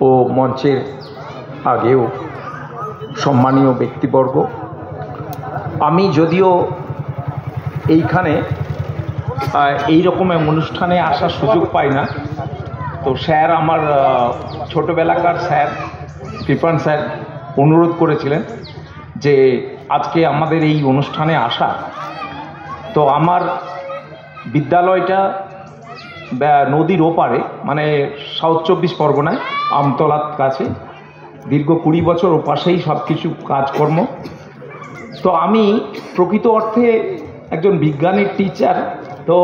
ও মঞ্চের আগেও সম্মানীয় ব্যক্তিবর্গ, আমি যদিও এইখানে এই রকমের অনুষ্ঠানে আসার সুযোগ পাই না, তো স্যার আমার ছোটোবেলাকার স্যার কৃপান স্যার অনুরোধ করেছিলেন যে আজকে আমাদের এই অনুষ্ঠানে আসা। তো আমার বিদ্যালয়টা নদীর ওপারে, মানে সাউথ 24 পরগনায় আমতলার কাছে, দীর্ঘ 20 বছর ওপাশেই সব কিছু কাজকর্ম। তো আমি প্রকৃত অর্থে একজন বিজ্ঞানের টিচার, তো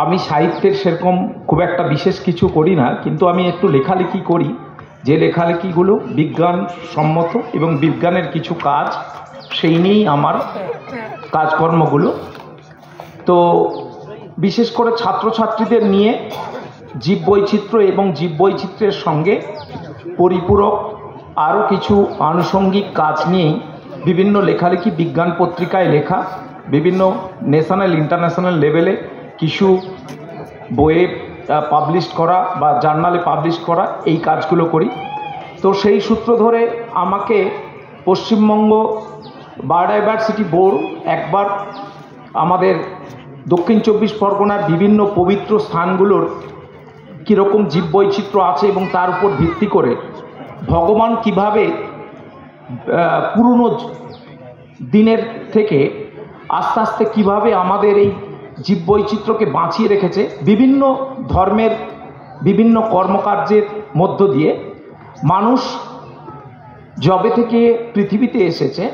আমি সাহিত্যের সেরকম খুব একটা বিশেষ কিছু করি না, কিন্তু আমি একটু লেখালেখি করি, যে লেখালেখিগুলো বিজ্ঞানসম্মত এবং বিজ্ঞানের কিছু কাজ, সেই নিয়েই আমার কাজকর্মগুলো। তো বিশেষ করে ছাত্রছাত্রীদের নিয়ে জীববৈচিত্র্য এবং জীববৈচিত্র্যের সঙ্গে পরিপূরক আরও কিছু আনুষঙ্গিক কাজ নিয়েই বিভিন্ন লেখালেখি, বিজ্ঞান পত্রিকায় লেখা, বিভিন্ন ন্যাশনাল ইন্টারন্যাশনাল লেভেলে কিছু বইয়ে পাবলিশ করা বা জার্নালে পাবলিশ করা, এই কাজগুলো করি। তো সেই সূত্র ধরে আমাকে পশ্চিমবঙ্গ বায়োডাইভার্সিটি বোর্ড একবার আমাদের দক্ষিণ 24 পরগনার বিভিন্ন পবিত্র স্থানগুলোর কীরকম জীববৈচিত্র্য আছে এবং তার উপর ভিত্তি করে ভগবান কিভাবে পুরনো দিনের থেকে আস্তে আস্তে কীভাবে আমাদের এই জীববৈচিত্র্যকে বাঁচিয়ে রেখেছে বিভিন্ন ধর্মের বিভিন্ন কর্মকার্যের মধ্য দিয়ে। মানুষ যবে থেকে পৃথিবীতে এসেছে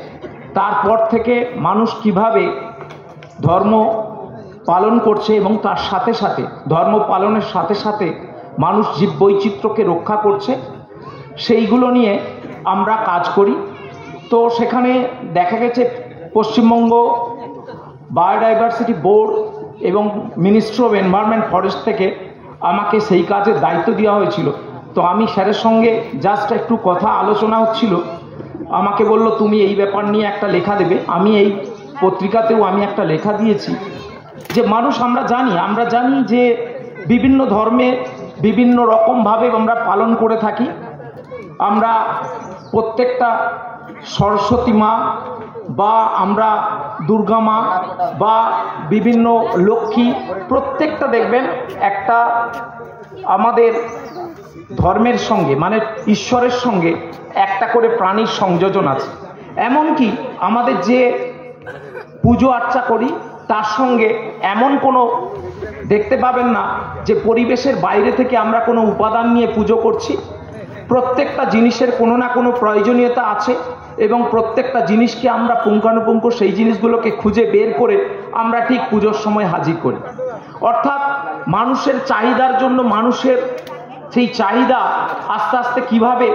তারপর থেকে মানুষ কিভাবে ধর্ম পালন করছে এবং তার সাথে সাথে ধর্ম পালনের সাথে সাথে মানুষ জীববৈচিত্র্যকে রক্ষা করছে, সেইগুলো নিয়ে আমরা কাজ করি। তো সেখানে দেখা গেছে পশ্চিমবঙ্গ বায়োডাইভার্সিটি বোর্ড এবং মিনিস্ট্রি অফ এনভায়রনমেন্ট ফরেস্ট থেকে আমাকে সেই কাজের দায়িত্ব দেওয়া হয়েছিল। তো আমি স্যারের সঙ্গে জাস্ট একটু কথা আলোচনা হচ্ছিল, আমাকে বলল তুমি এই ব্যাপার নিয়ে একটা লেখা দেবে। আমি এই পত্রিকাতেও আমি একটা লেখা দিয়েছি যে মানুষ আমরা জানি যে বিভিন্ন ধর্মে বিভিন্ন রকমভাবে আমরা পালন করে থাকি। আমরা প্রত্যেকটা সরস্বতী মা বা আমরা দুর্গা মা বা বিভিন্ন লক্ষ্মী, প্রত্যেকটা দেখবেন একটা আমাদের ধর্মের সঙ্গে, মানে ঈশ্বরের সঙ্গে একটা করে প্রাণীর সংযোজন আছে। এমনকি আমাদের যে পুজো আর্চা করি তার সঙ্গে এমন কোনো দেখতে পাবেন না যে পরিবেশের বাইরে থেকে আমরা কোনো উপাদান নিয়ে পুজো করছি। প্রত্যেকটা জিনিসের কোনো না কোনো প্রয়োজনীয়তা আছে এবং প্রত্যেকটা জিনিসকে আমরা পুঙ্খানুপুঙ্খ সেই জিনিসগুলোকে খুঁজে বের করে আমরা ঠিক পুজোর সময় হাজির করি। অর্থাৎ মানুষের চাহিদার জন্য মানুষের সেই চাহিদা আস্তে আস্তে কিভাবে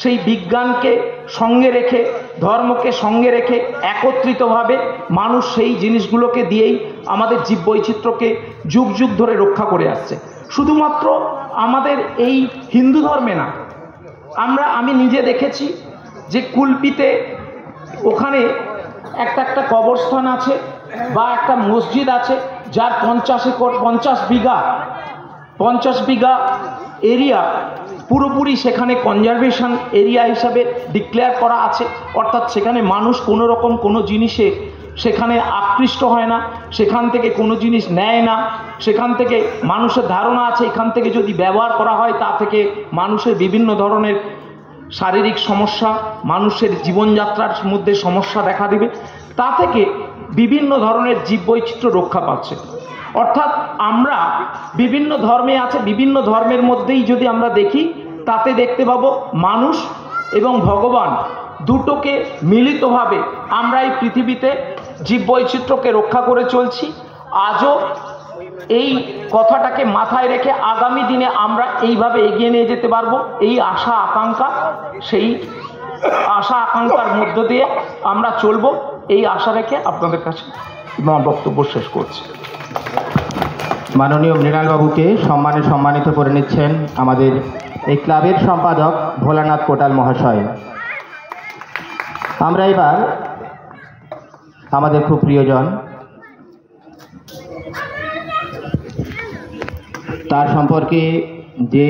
সেই বিজ্ঞানকে সঙ্গে রেখে ধর্মকে সঙ্গে রেখে একত্রিতভাবে মানুষ সেই জিনিসগুলোকে দিয়েই আমাদের জীববৈচিত্র্যকে যুগ যুগ ধরে রক্ষা করে আসছে। শুধুমাত্র আমাদের এই হিন্দু ধর্মে না, আমি নিজে দেখেছি যে কুলপিতে ওখানে একটা কবরস্থান আছে বা একটা মসজিদ আছে যার 50 বিঘা এরিয়া পুরোপুরি সেখানে কনজারভেশন এরিয়া হিসাবে ডিক্লেয়ার করা আছে। অর্থাৎ সেখানে মানুষ কোনো রকম কোনো জিনিসে সেখানে আকৃষ্ট হয় না, সেখান থেকে কোনো জিনিস নেয় না। সেখান থেকে মানুষের ধারণা আছে এখান থেকে যদি ব্যবহার করা হয় তা থেকে মানুষের বিভিন্ন ধরনের শারীরিক সমস্যা, মানুষের জীবনযাত্রার মধ্যে সমস্যা দেখা দিবে, তা থেকে বিভিন্ন ধরনের জীববৈচিত্র্য রক্ষা পাচ্ছে। অর্থাৎ আমরা বিভিন্ন ধর্মে আছে, বিভিন্ন ধর্মের মধ্যেই যদি আমরা দেখি তাতে দেখতে পাবো মানুষ এবং ভগবান দুটোকে মিলিতভাবে আমরা এই পৃথিবীতে জীববৈচিত্র্যকে রক্ষা করে চলছি। আজও এই কথাটাকে মাথায় রেখে আগামী দিনে আমরা এইভাবে এগিয়ে নিয়ে যেতে পারবো। এই আশা আকাঙ্ক্ষা, সেই আশা আকাঙ্ক্ষার মধ্য দিয়ে আমরা চলবো, এই আশা রেখে আপনাদের কাছে আমার বক্তব্য শেষ করছি। মাননীয় মৃণালবাবুকে সম্মানিত করে নিচ্ছেন আমাদের এই ক্লাবের সম্পাদক ভোলানাথ কোটাল মহাশয়। আমরা এবার আমাদের খুব প্রিয়জন, তার সম্পর্কে যে